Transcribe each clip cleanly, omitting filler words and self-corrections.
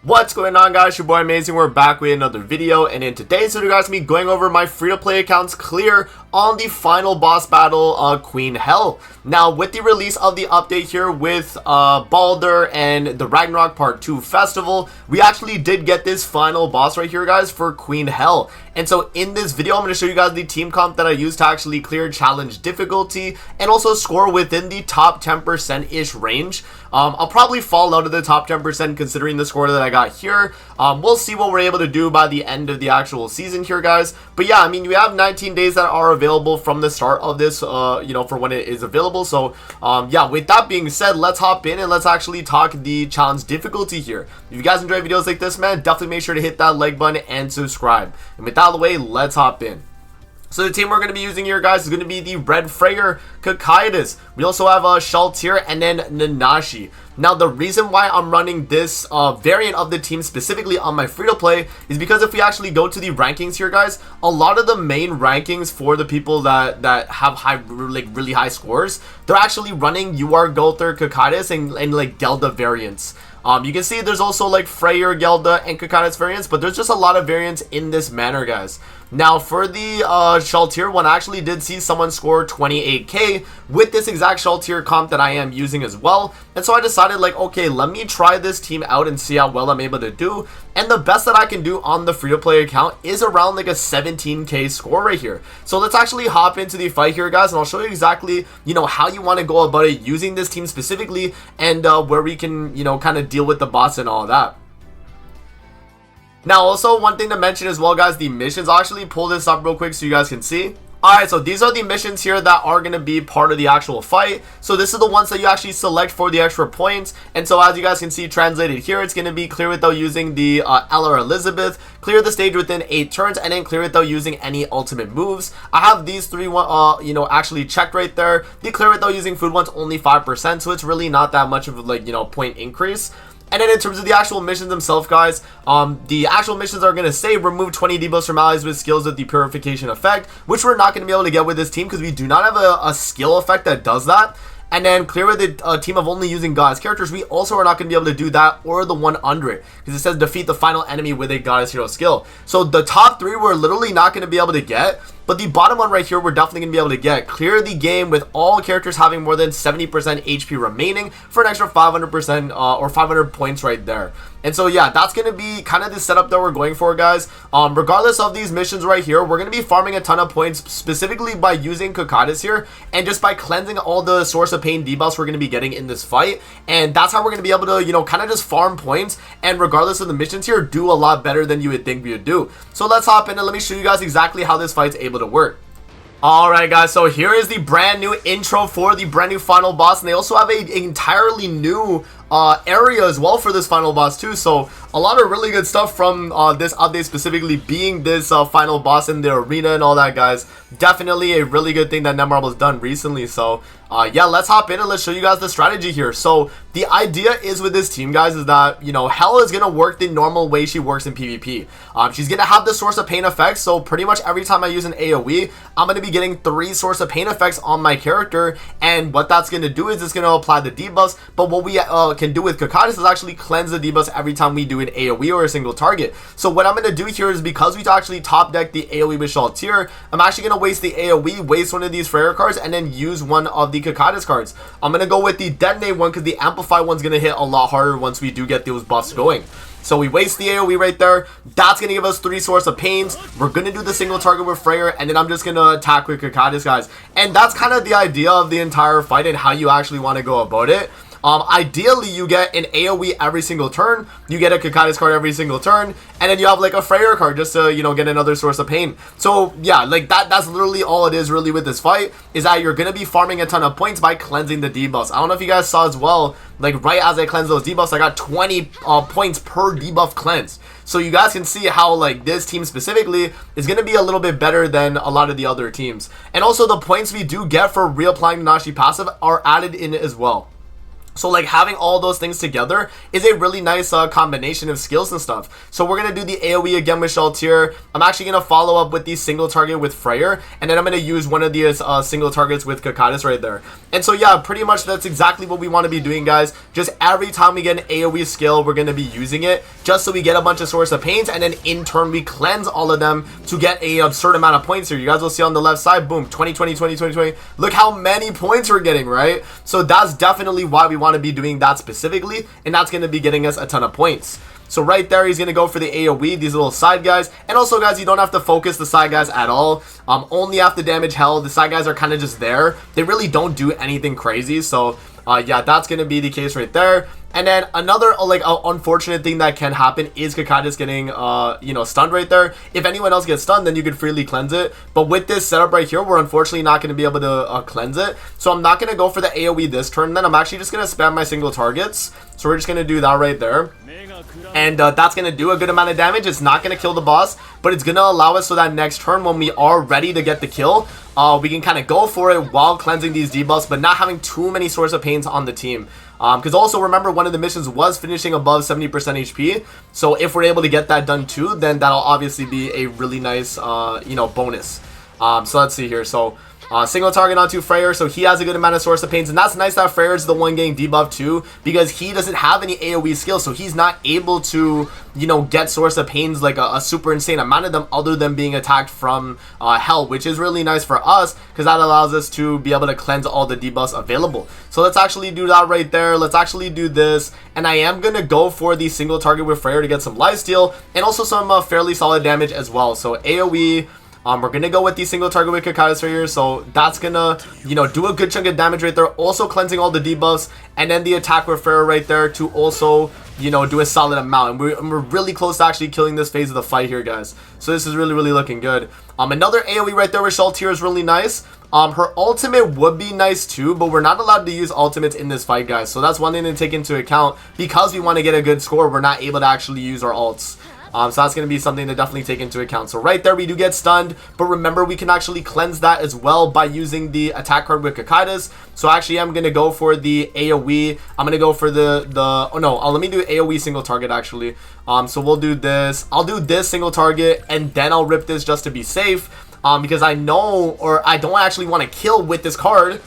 What's going on, guys? Your boy Amazing. We're back with another video, and in today's video, guys, me going over my free-to-play accounts clear on the final boss battle, Queen HEL. Now, with the release of the update here with Baldur and the Ragnarok Part 2 Festival, we actually did get this final boss right here, guys, for Queen HEL. And so in this video, I'm going to show you guys the team comp that I used to actually clear challenge difficulty and also score within the top 10%-ish range. I'll probably fall out of the top 10% considering the score that I got here. We'll see what we're able to do by the end of the actual season here, guys. But yeah, I mean, we have 19 days that are available from the start of this, for when it is available. So yeah, with that being said, let's hop in and let's actually talk the challenge difficulty here. If you guys enjoy videos like this, man, definitely make sure to hit that like button and subscribe. And with that out of the way, let's hop in. So the team we're going to be using here, guys, is going to be the Red Freyr, Kakaitis. We also have Shaltir and then Nanashi. Now, the reason why I'm running this variant of the team specifically on my free-to-play is because if we actually go to the rankings here, guys, a lot of the main rankings for the people that have really high scores, they're actually running Gulthur, Kakaitis, and like Gelda variants. You can see there's also like Freyr, Gelda, and Kakaitis variants, but there's just a lot of variants in this manner, guys. Now, for the Shaltir one, I actually did see someone score 28k with this exact Shaltir comp that I am using as well. And so I decided, like, okay, let me try this team out and see how well I'm able to do. And the best that I can do on the free-to-play account is around like a 17k score right here. So let's actually hop into the fight here, guys, and I'll show you exactly, how you want to go about it using this team specifically, and where we can, kind of deal with the boss and all that. Now, also, one thing to mention as well, guys, the missions. I'll actually pull this up real quick so you guys can see. Alright, so these are the missions here that are going to be part of the actual fight. So this is the ones that you actually select for the extra points. And so as you guys can see translated here, it's going to be clear without using the Ella or Elizabeth, clear the stage within 8 turns, and then clear without using any ultimate moves. I have these three, actually checked right there. The clear without using food one's only 5%, so it's really not that much of a, point increase. And then in terms of the actual missions themselves, guys, the actual missions are going to say remove 20 debuffs from allies with skills with the purification effect, which we're not going to be able to get with this team because we do not have a skill effect that does that. And then clear with a team of only using goddess characters, we also are not going to be able to do that or the one under it, because it says defeat the final enemy with a goddess hero skill. So the top 3 we're literally not going to be able to get, but the bottom one right here we're definitely going to be able to get. Clear the game with all characters having more than 70% HP remaining for an extra 500% or 500 points right there. And so yeah, that's going to be kind of the setup that we're going for, guys. Regardless of these missions right here, we're going to be farming a ton of points specifically by using Kakaitis here and just by cleansing all the source of pain debuffs we're going to be getting in this fight. And that's how we're going to be able to, kind of just farm points and regardless of the missions here, do a lot better than you would think we would do. So let's hop in and let me show you guys exactly how this fight's able to work. Alright, guys, so here is the brand new intro for the brand new final boss, and they also have an entirely new area as well for this final boss too. So a lot of really good stuff from this update, specifically being this final boss in the arena and all that, guys. Definitely a really good thing that Netmarble has done recently. So yeah, let's hop in and let's show you guys the strategy here. So the idea is with this team, guys, is that HEL is gonna work the normal way she works in PvP. She's gonna have the source of pain effects, so pretty much every time I use an AoE, I'm gonna be getting 3 source of pain effects on my character, and what that's gonna do is it's gonna apply the debuffs. But what we can do with Kakaitis is actually cleanse the debuffs every time we do an AoE or a single target. So what I'm gonna do here is, because we actually top deck the AoE with Shaltir, I'm actually gonna waste the AoE, waste one of these Freyr cards, and then use one of the Kakaitis cards. I'm gonna go with the Detonate one because the Amplify one's gonna hit a lot harder once we do get those buffs going. So we waste the AoE right there. That's going to give us 3 source of pains. We're going to do the single target with Freyr, and then I'm just going to attack with Kakaitis, guys. And that's kind of the idea of the entire fight and how you actually want to go about it. Ideally, you get an AoE every single turn, you get a Kakaitis card every single turn, and then you have like a Freyr card just to, get another source of pain. So yeah, like that's literally all it is really with this fight, is that you're going to be farming a ton of points by cleansing the debuffs. I don't know if you guys saw as well, like right as I cleansed those debuffs, I got 20 points per debuff cleansed. So you guys can see how like this team specifically is going to be a little bit better than a lot of the other teams. And also the points we do get for reapplying the Nashi passive are added in as well. So like having all those things together is a really nice combination of skills and stuff. So we're going to do the AoE again with Shaltir. I'm actually going to follow up with the single target with Freyr. And then I'm going to use one of the single targets with Kakadis right there. And so yeah, pretty much that's exactly what we want to be doing, guys. Just every time we get an AoE skill, we're going to be using it just so we get a bunch of Source of Pains. And then in turn, we cleanse all of them to get a absurd amount of points here. You guys will see on the left side, boom, 20, 20, 20, 20, 20. Look how many points we're getting, right? So that's definitely why we want to be doing that specifically, and that's going to be getting us a ton of points. So right there, he's going to go for the AoE, these little side guys. And also, guys, you don't have to focus the side guys at all. Only have to damage HEL. The side guys are kind of just there. They really don't do anything crazy. So yeah, that's going to be the case right there. And then another unfortunate thing that can happen is Kakadis getting you know, stunned right there. If anyone else gets stunned, then you could freely cleanse it. But with this setup right here, we're unfortunately not going to be able to cleanse it. So I'm not going to go for the AoE this turn. Then I'm actually just going to spam my single targets. So we're just going to do that right there. And that's going to do a good amount of damage. It's not going to kill the boss, but it's going to allow us so that next turn when we are ready to get the kill, we can kind of go for it while cleansing these debuffs, but not having too many Source of Pains on the team. Because also remember, one of the missions was finishing above 70% HP. So if we're able to get that done too, then that'll obviously be a really nice, you know, bonus. So let's see here. So single target onto Freyr, so he has a good amount of Source of Pains, and that's nice that Freyr is the one getting debuffed too, because he doesn't have any AoE skills, so he's not able to, you know, get Source of Pains like a super insane amount of them other than being attacked from HEL, which is really nice for us because that allows us to be able to cleanse all the debuffs available. So let's actually do that right there. Let's actually do this, and I am going to go for the single target with Freyr to get some lifesteal and also some fairly solid damage as well. So AoE, we're going to go with the single target with Kakadis right here. So that's going to, you know, do a good chunk of damage right there. Also cleansing all the debuffs. And then the attack with Freyr right there to also, you know, do a solid amount. And we're really close to actually killing this phase of the fight here, guys. So this is really, really looking good. Another AoE right there with Shaltir is really nice. Her ultimate would be nice too, but we're not allowed to use ultimates in this fight, guys. So that's one thing to take into account. Because we want to get a good score, we're not able to actually use our ults. So that's going to be something to definitely take into account. So right there, we do get stunned. But remember, we can actually cleanse that as well by using the attack card with Kakadis. So actually, I'm going to go for the AoE. I'm going to go for oh no, let me do AoE single target actually. So we'll do this. I'll do this single target, and then I'll rip this just to be safe. Because I know, or I don't actually want to kill with this card.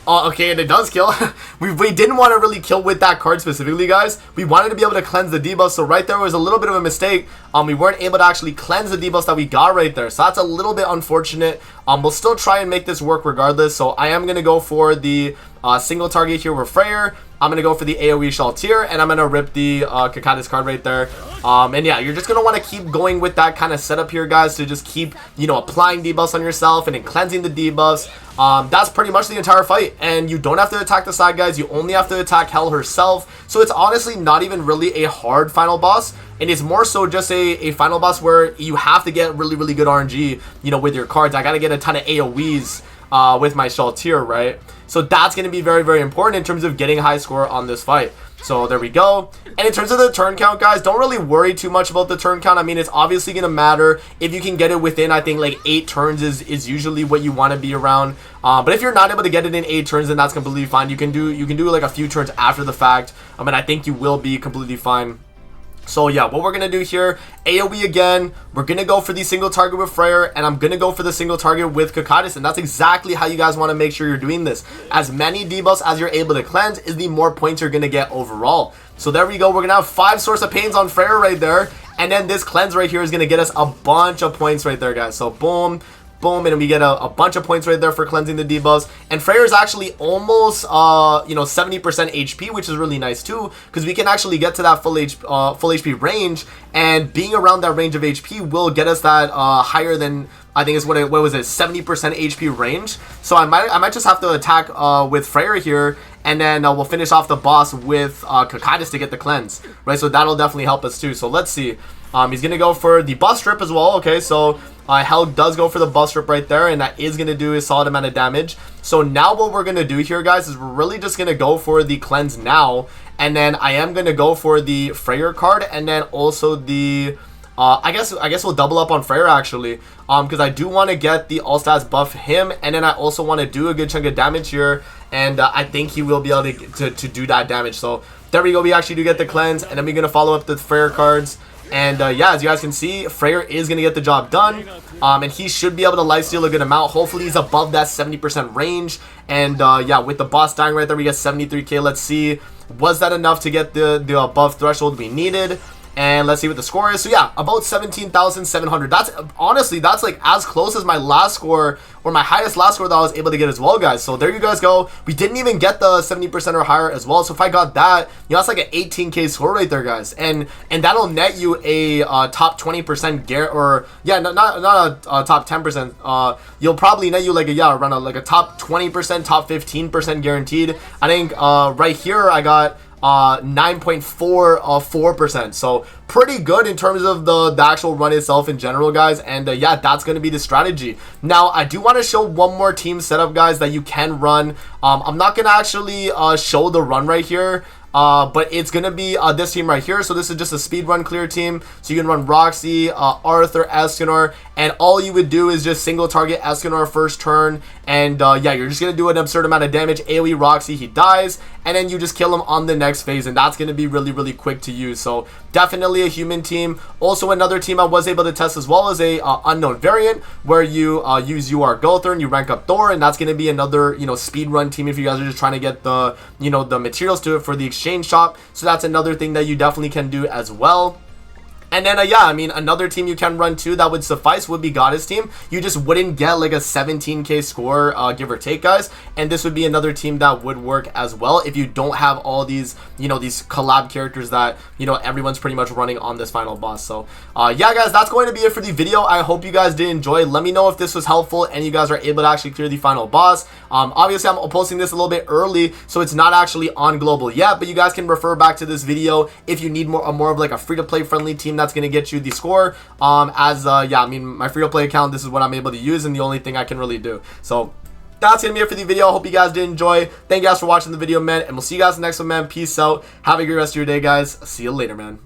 Okay, and it does kill. we didn't want to really kill with that card specifically, guys. We wanted to be able to cleanse the debuffs, so right there was a little bit of a mistake. We weren't able to actually cleanse the debuffs that we got right there, so that's a little bit unfortunate. We'll still try and make this work regardless, so I am going to go for the single target here with Freyr. I'm going to go for the AoE Shaltir, and I'm going to rip the Kakadis card right there. And yeah, you're just going to want to keep going with that kind of setup here, guys, to just keep, you know, applying debuffs on yourself and then cleansing the debuffs. That's pretty much the entire fight, and you don't have to attack the side guys. You only have to attack HEL herself, so it's honestly not even really a hard final boss, and it's more so just a final boss where you have to get really, really good RNG, you know, with your cards. I got to get a ton of AoEs with my Shaltir, right? So that's going to be very, very important in terms of getting a high score on this fight. So there we go. And in terms of the turn count, guys, don't really worry too much about the turn count. I mean, it's obviously going to matter. If you can get it within, I think, like 8 turns is usually what you want to be around. But if you're not able to get it in 8 turns, then that's completely fine. You can do like a few turns after the fact. I mean, I think you will be completely fine. So yeah, what we're going to do here, AoE again, we're going to go for the single target with Freyr, and I'm going to go for the single target with Kakadis, and that's exactly how you guys want to make sure you're doing this. As many debuffs as you're able to cleanse is the more points you're going to get overall. So there we go, we're going to have 5 Source of Pains on Freyr right there, and then this cleanse right here is going to get us a bunch of points right there, guys. So boom, boom, and we get a bunch of points right there for cleansing the debuffs. And Freyr is actually almost, you know, 70% HP, which is really nice too, because we can actually get to that full HP range, and being around that range of HP will get us that higher than, I think it's what was it, 70% HP range. So I might just have to attack with Freyr here, and then we'll finish off the boss with Kakadis to get the cleanse, right? So that'll definitely help us too. So let's see. He's gonna go for the buff strip as well. Okay, so HEL does go for the buff strip right there, and that is gonna do a solid amount of damage. So now what we're gonna do here, guys, is we're really just gonna go for the cleanse now, and then I am gonna go for the Freyr card, and then also the I guess we'll double up on Freyr actually, because I do want to get the all stats buff him, and then I also want to do a good chunk of damage here, and I think he will be able to do that damage. So there we go, we actually do get the cleanse, and then we're gonna follow up the Freyr cards. And yeah, as you guys can see, Freyr is going to get the job done, and he should be able to lifesteal a good amount. Hopefully he's above that 70% range, and yeah, with the boss dying right there, we get 73k. Let's see, was that enough to get the above threshold we needed? And let's see what the score is. So yeah, about 17,700. That's honestly, that's like as close as my last score, or my highest last score that I was able to get as well, guys. So there you guys go. We didn't even get the 70% or higher as well. So if I got that, you know, that's like an 18k score right there, guys. And that'll net you a top 20% or yeah, not a top 10%. You'll probably net you like a around a top 20%, top 15% guaranteed. I think right here I got 9.44%, so pretty good in terms of the actual run itself in general, guys. And yeah, that's going to be the strategy. Now I do want to show one more team setup, guys, that you can run. I'm not going to actually show the run right here, but it's gonna be this team right here. So this is just a speed run clear team, so you can run Roxy, Arthur, Escanor, and all you would do is just single target Escanor first turn, and yeah, you're just gonna do an absurd amount of damage. AoE Roxy, he dies, and then you just kill him on the next phase, and that's gonna be really quick to use. So definitely a human team. Also another team I was able to test as well as a unknown variant, where you use UR Gother and you rank up Thor, and that's gonna be another, you know, speed run team if you guys are just trying to get the, you know, the materials to it for the exchange shop. So that's another thing that you definitely can do as well. And then yeah, I mean, another team you can run too that would suffice would be Goddess team. You just wouldn't get like a 17k score, give or take, guys. And this would be another team that would work as well if you don't have all these, you know, these collab characters that, you know, everyone's pretty much running on this final boss. So yeah, guys, that's going to be it for the video. I hope you guys did enjoy. Let me know if this was helpful and you guys are able to actually clear the final boss. Obviously I'm posting this a little bit early, so it's not actually on global yet, but you guys can refer back to this video if you need more of like a free-to-play friendly team that's going to get you the score. Yeah, I mean, my free-to-play account, this is what I'm able to use, and the only thing I can really do. So that's gonna be it for the video. I hope you guys did enjoy. Thank you guys for watching the video, man, and we'll see you guys in the next one, man. Peace out. Have a great rest of your day, guys. See you later, man.